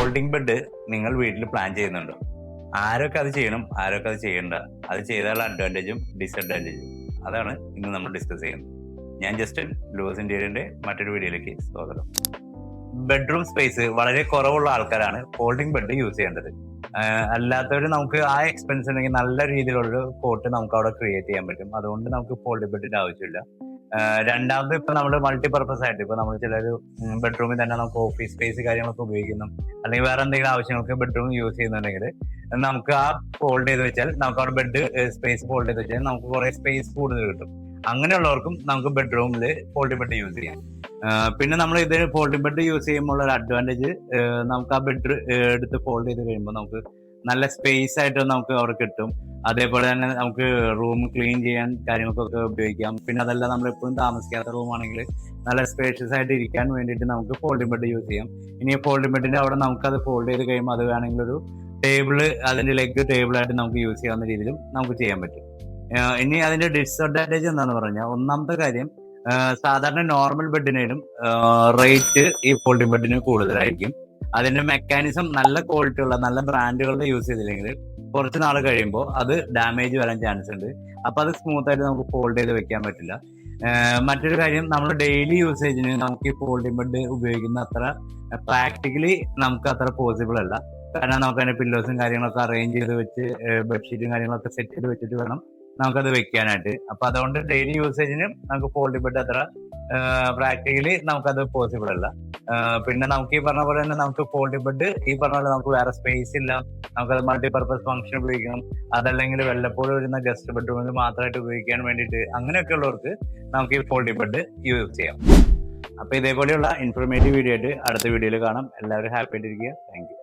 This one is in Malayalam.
ഫോൾഡിംഗ് ബെഡ് നിങ്ങൾ വീട്ടിൽ പ്ലാൻ ചെയ്യുന്നുണ്ടോ? ആരൊക്കെ അത് ചെയ്യണം, ആരൊക്കെ അത് ചെയ്യണ്ട, അത് ചെയ്താലുള്ള അഡ്വാൻറ്റേജും ഡിസഡ്വാൻറ്റേജും അതാണ് ഇന്ന് നമ്മൾ ഡിസ്കസ് ചെയ്യുന്നത്. ഞാൻ ജസ്റ്റിൻ, ലൂസ് ഇന്റീരിയറിന്റെ മറ്റൊരു വീഡിയോയിലേക്ക് സ്വാഗതം. ബെഡ്റൂം സ്പേസ് വളരെ കുറവുള്ള ആൾക്കാരാണ് ഫോൾഡിംഗ് ബെഡ് യൂസ് ചെയ്യേണ്ടത്. അല്ലാത്തവർ നമുക്ക് ആ എക്സ്പെൻസ് ഉണ്ടെങ്കിൽ നല്ല രീതിയിലുള്ള കോട്ട് നമുക്ക് അവിടെ ക്രിയേറ്റ് ചെയ്യാൻ പറ്റും. അതുകൊണ്ട് നമുക്ക് ഫോൾഡിംഗ് ബെഡിന്റെ ആവശ്യമില്ല. രണ്ടാമത് ഇപ്പൊ നമ്മൾ മൾട്ടിപർപ്പസ് ആയിട്ട് ഇപ്പൊ നമ്മൾ ചില ബെഡ്റൂമിൽ തന്നെ നമുക്ക് ഓഫീസ് സ്പേസ് കാര്യങ്ങളൊക്കെ ഉപയോഗിക്കുന്നു, അല്ലെങ്കിൽ വേറെ എന്തെങ്കിലും ആവശ്യങ്ങൾക്ക് ബെഡ്റൂം യൂസ് ചെയ്യുന്നുണ്ടെങ്കിൽ നമുക്ക് ആ ഫോൾഡ് ചെയ്ത് വെച്ചാൽ നമുക്ക് അവിടെ ബെഡ് സ്പേസ് ഫോൾഡ് ചെയ്ത് വെച്ചാൽ നമുക്ക് കുറെ സ്പേസ് കൂടുതൽ കിട്ടും. അങ്ങനെയുള്ളവർക്കും നമുക്ക് ബെഡ്റൂമിൽ ഫോൾഡിംഗ് ബെഡ് യൂസ് ചെയ്യാം. പിന്നെ നമ്മൾ ഇത് ഫോൾഡിംഗ് ബെഡ് യൂസ് ചെയ്യുമ്പോൾ ഒരു അഡ്വാൻറ്റേജ്, നമുക്ക് ആ ബെഡ് എടുത്ത് ഫോൾഡ് ചെയ്ത് കഴിയുമ്പോൾ നമുക്ക് നല്ല സ്പേസ് ആയിട്ട് നമുക്ക് അവിടെ കിട്ടും. അതേപോലെ തന്നെ നമുക്ക് റൂം ക്ലീൻ ചെയ്യാൻ കാര്യങ്ങൾക്കൊക്കെ ഉപയോഗിക്കാം. പിന്നെ അതല്ല, നമ്മൾ എപ്പോഴും താമസിക്കാത്ത റൂമാണെങ്കിൽ നല്ല സ്പേഷ്യസ് ആയിട്ട് ഇരിക്കാൻ വേണ്ടിയിട്ട് നമുക്ക് ഫോൾഡിംഗ് ബെഡ് യൂസ് ചെയ്യാം. ഇനി ഫോൾഡിംഗ് ബെഡിന്റെ അവിടെ നമുക്ക് അത് ഫോൾഡ് ചെയ്ത് കഴിയുമ്പോൾ അത് വേണമെങ്കിൽ ഒരു ടേബിള്, അതിന്റെ ലെഗ് ടേബിളായിട്ട് നമുക്ക് യൂസ് ചെയ്യാവുന്ന രീതിയിലും നമുക്ക് ചെയ്യാൻ പറ്റും. ഇനി അതിന്റെ ഡിസഡ്വാൻറ്റേജ് എന്താണെന്ന് പറഞ്ഞാൽ, ഒന്നാമത്തെ കാര്യം, സാധാരണ നോർമൽ ബെഡിനേലും റേറ്റ് ഈ ഫോൾഡിംഗ് ബെഡിന് കൂടുതലായിരിക്കും. അതിന്റെ മെക്കാനിസം നല്ല ക്വാളിറ്റി ഉള്ള നല്ല ബ്രാൻഡുകളുടെ യൂസ് ചെയ്തില്ലെങ്കിൽ കുറച്ച് നാൾ കഴിയുമ്പോൾ അത് ഡാമേജ് വരാൻ ചാൻസ് ഉണ്ട്. അപ്പൊ അത് സ്മൂത്ത് ആയിട്ട് നമുക്ക് ഫോൾഡ് ചെയ്ത് വെക്കാൻ പറ്റില്ല. മറ്റൊരു കാര്യം, നമ്മൾ ഡെയിലി യൂസേജിന് നമുക്ക് ഈ ഫോൾഡിംഗ് ബെഡ് ഉപയോഗിക്കുന്ന അത്ര പ്രാക്ടിക്കലി നമുക്ക് അത്ര പോസിബിൾ അല്ല. കാരണം നമുക്ക് അതിന്റെ പില്ലോസും കാര്യങ്ങളൊക്കെ അറേഞ്ച് ചെയ്ത് വെച്ച് ബെഡ്ഷീറ്റും കാര്യങ്ങളൊക്കെ സെറ്റ് ചെയ്ത് വെച്ചിട്ട് വേണം നമുക്കത് വെക്കാനായിട്ട്. അപ്പൊ അതുകൊണ്ട് ഡെയിലി യൂസേജിന് നമുക്ക് ഫോൾഡിംഗ് ബെഡ് അത്ര പ്രാക്ടിക്കലി നമുക്കത് പോസിബിൾ അല്ല. പിന്നെ നമുക്ക് ഈ പറഞ്ഞ പോലെ തന്നെ നമുക്ക് ഫോൾഡിംഗ് ബെഡ് ഈ പറഞ്ഞ പോലെ നമുക്ക് വേറെ സ്പേസ് ഇല്ല, നമുക്കത് മൾട്ടിപർപ്പസ് ഫംഗ്ഷൻ ഉപയോഗിക്കണം. അതല്ലെങ്കിൽ വല്ലപ്പോഴും വരുന്ന ഗസ്റ്റ് ബെഡ്റൂമിൽ മാത്രമായിട്ട് ഉപയോഗിക്കാൻ വേണ്ടിയിട്ട് അങ്ങനെയൊക്കെ ഉള്ളവർക്ക് നമുക്ക് ഈ ഫോൾഡിംഗ് ബെഡ് യൂസ് ചെയ്യാം. അപ്പൊ ഇതേപോലെയുള്ള ഇൻഫോർമേറ്റീവ് വീഡിയോ ആയിട്ട് അടുത്ത വീഡിയോയിൽ കാണാം. എല്ലാവരും ഹാപ്പി ആയിട്ടിരിക്കുക. Thank you.